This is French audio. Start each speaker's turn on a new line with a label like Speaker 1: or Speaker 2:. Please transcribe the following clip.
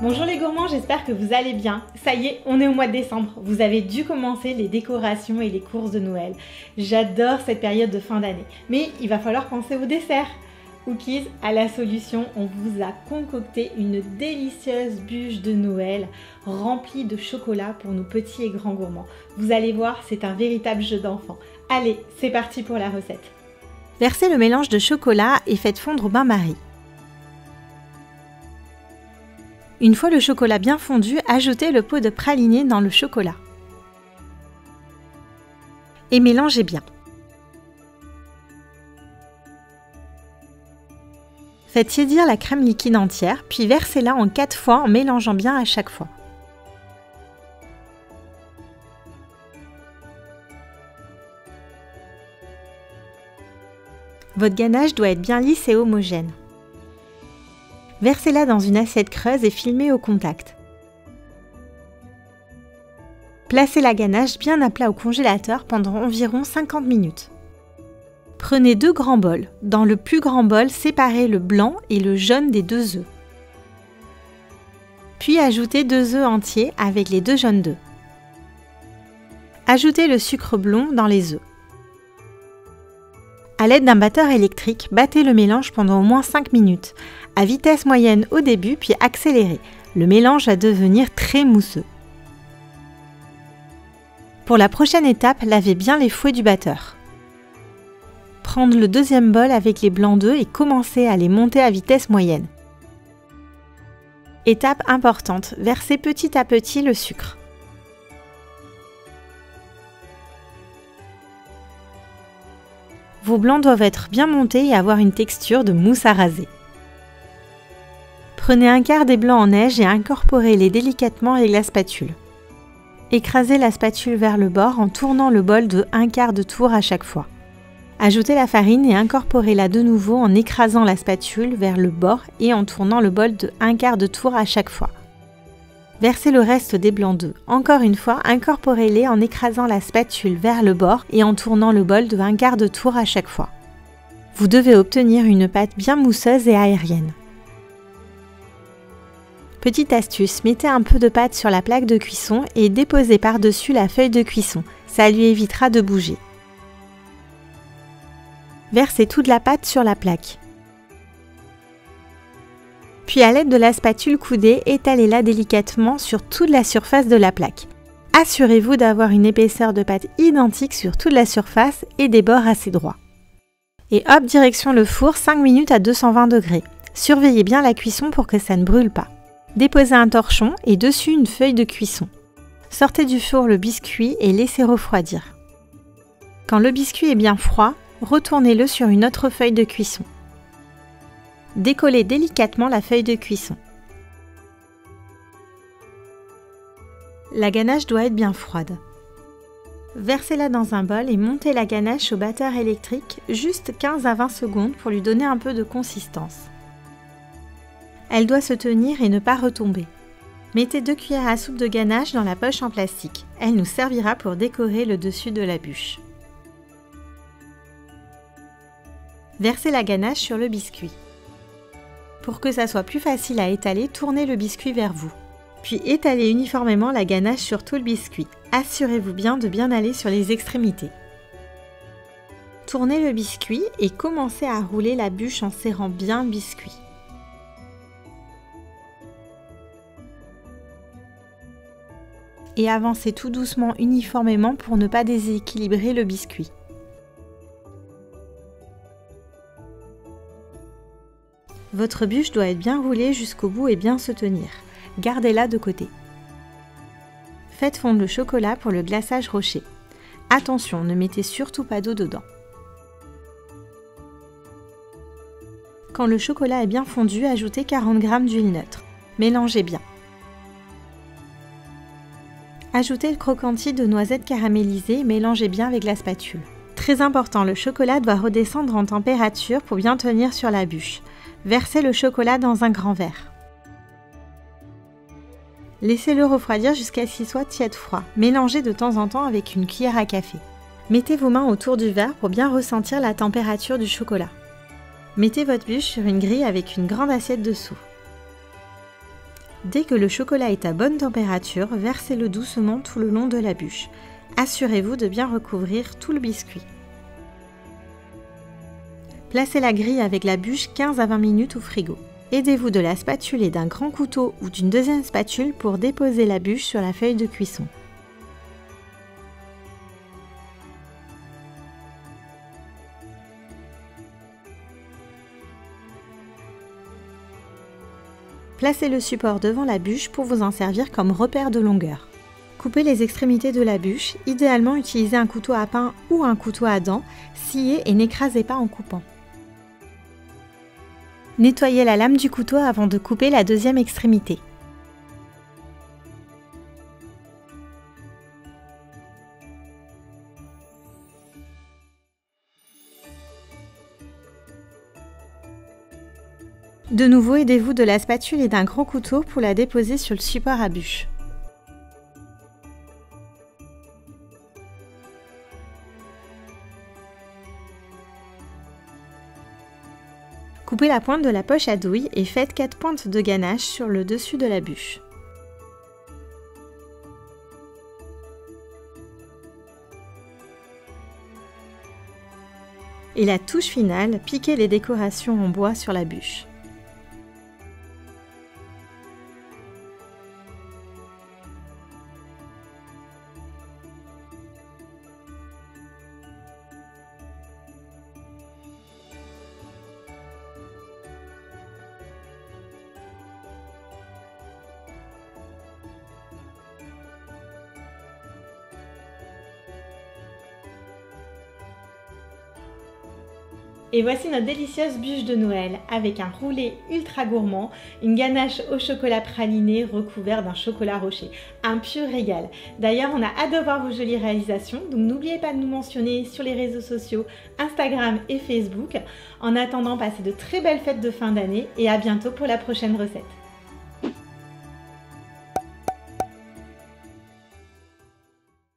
Speaker 1: Bonjour les gourmands, j'espère que vous allez bien. Ça y est, on est au mois de décembre. Vous avez dû commencer les décorations et les courses de Noël. J'adore cette période de fin d'année. Mais il va falloir penser au dessert. Cookies a la solution, on vous a concocté une délicieuse bûche de Noël remplie de chocolat pour nos petits et grands gourmands. Vous allez voir, c'est un véritable jeu d'enfant. Allez, c'est parti pour la recette.
Speaker 2: Versez le mélange de chocolat et faites fondre au bain-marie. Une fois le chocolat bien fondu, ajoutez le pot de praliné dans le chocolat. Et mélangez bien. Faites tiédir la crème liquide entière, puis versez-la en 4 fois en mélangeant bien à chaque fois. Votre ganache doit être bien lisse et homogène. Versez-la dans une assiette creuse et filmez au contact. Placez la ganache bien à plat au congélateur pendant environ 50 minutes. Prenez 2 grands bols. Dans le plus grand bol, séparez le blanc et le jaune des 2 œufs. Puis ajoutez 2 œufs entiers avec les 2 jaunes d'œufs. Ajoutez le sucre blond dans les œufs. À l'aide d'un batteur électrique, battez le mélange pendant au moins 5 minutes, à vitesse moyenne au début puis accélérez. Le mélange va devenir très mousseux. Pour la prochaine étape, lavez bien les fouets du batteur. Prendre le deuxième bol avec les blancs d'œufs et commencez à les monter à vitesse moyenne. Étape importante, versez petit à petit le sucre. Vos blancs doivent être bien montés et avoir une texture de mousse à raser. Prenez un quart des blancs en neige et incorporez-les délicatement avec la spatule. Écrasez la spatule vers le bord en tournant le bol de 1/4 de tour à chaque fois. Ajoutez la farine et incorporez-la de nouveau en écrasant la spatule vers le bord et en tournant le bol de 1/4 de tour à chaque fois. Versez le reste des blancs d'œufs. Encore une fois, incorporez-les en écrasant la spatule vers le bord et en tournant le bol de 1/4 de tour à chaque fois. Vous devez obtenir une pâte bien mousseuse et aérienne. Petite astuce, mettez un peu de pâte sur la plaque de cuisson et déposez par-dessus la feuille de cuisson. Ça lui évitera de bouger. Versez toute la pâte sur la plaque. Puis à l'aide de la spatule coudée, étalez-la délicatement sur toute la surface de la plaque. Assurez-vous d'avoir une épaisseur de pâte identique sur toute la surface et des bords assez droits. Et hop, direction le four, 5 minutes à 220 degrés. Surveillez bien la cuisson pour que ça ne brûle pas. Déposez un torchon et dessus une feuille de cuisson. Sortez du four le biscuit et laissez refroidir. Quand le biscuit est bien froid, retournez-le sur une autre feuille de cuisson. Décollez délicatement la feuille de cuisson. La ganache doit être bien froide. Versez-la dans un bol et montez la ganache au batteur électrique juste 15 à 20 secondes pour lui donner un peu de consistance. Elle doit se tenir et ne pas retomber. Mettez 2 cuillères à soupe de ganache dans la poche en plastique. Elle nous servira pour décorer le dessus de la bûche. Versez la ganache sur le biscuit. Pour que ça soit plus facile à étaler, tournez le biscuit vers vous. Puis étalez uniformément la ganache sur tout le biscuit. Assurez-vous bien de bien aller sur les extrémités. Tournez le biscuit et commencez à rouler la bûche en serrant bien le biscuit. Et avancez tout doucement uniformément pour ne pas déséquilibrer le biscuit. Votre bûche doit être bien roulée jusqu'au bout et bien se tenir. Gardez-la de côté. Faites fondre le chocolat pour le glaçage rocher. Attention, ne mettez surtout pas d'eau dedans. Quand le chocolat est bien fondu, ajoutez 40 g d'huile neutre. Mélangez bien. Ajoutez le croquantis de noisettes caramélisées et mélangez bien avec la spatule. Très important, le chocolat doit redescendre en température pour bien tenir sur la bûche. Versez le chocolat dans un grand verre. Laissez-le refroidir jusqu'à ce qu'il soit tiède froid. Mélangez de temps en temps avec une cuillère à café. Mettez vos mains autour du verre pour bien ressentir la température du chocolat. Mettez votre bûche sur une grille avec une grande assiette dessous. Dès que le chocolat est à bonne température, versez-le doucement tout le long de la bûche. Assurez-vous de bien recouvrir tout le biscuit. Placez la grille avec la bûche 15 à 20 minutes au frigo. Aidez-vous de la spatule et d'un grand couteau ou d'une deuxième spatule pour déposer la bûche sur la feuille de cuisson. Placez le support devant la bûche pour vous en servir comme repère de longueur. Coupez les extrémités de la bûche, idéalement utilisez un couteau à pain ou un couteau à dents, sciez et n'écrasez pas en coupant. Nettoyez la lame du couteau avant de couper la deuxième extrémité. De nouveau, aidez-vous de la spatule et d'un grand couteau pour la déposer sur le support à bûche. Coupez la pointe de la poche à douille et faites 4 pointes de ganache sur le dessus de la bûche. Et la touche finale, piquez les décorations en bois sur la bûche.
Speaker 1: Et voici notre délicieuse bûche de Noël avec un roulé ultra gourmand, une ganache au chocolat praliné recouvert d'un chocolat rocher. Un pur régal. D'ailleurs, on a hâte de voir vos jolies réalisations, donc n'oubliez pas de nous mentionner sur les réseaux sociaux, Instagram et Facebook. En attendant, passez de très belles fêtes de fin d'année et à bientôt pour la prochaine recette.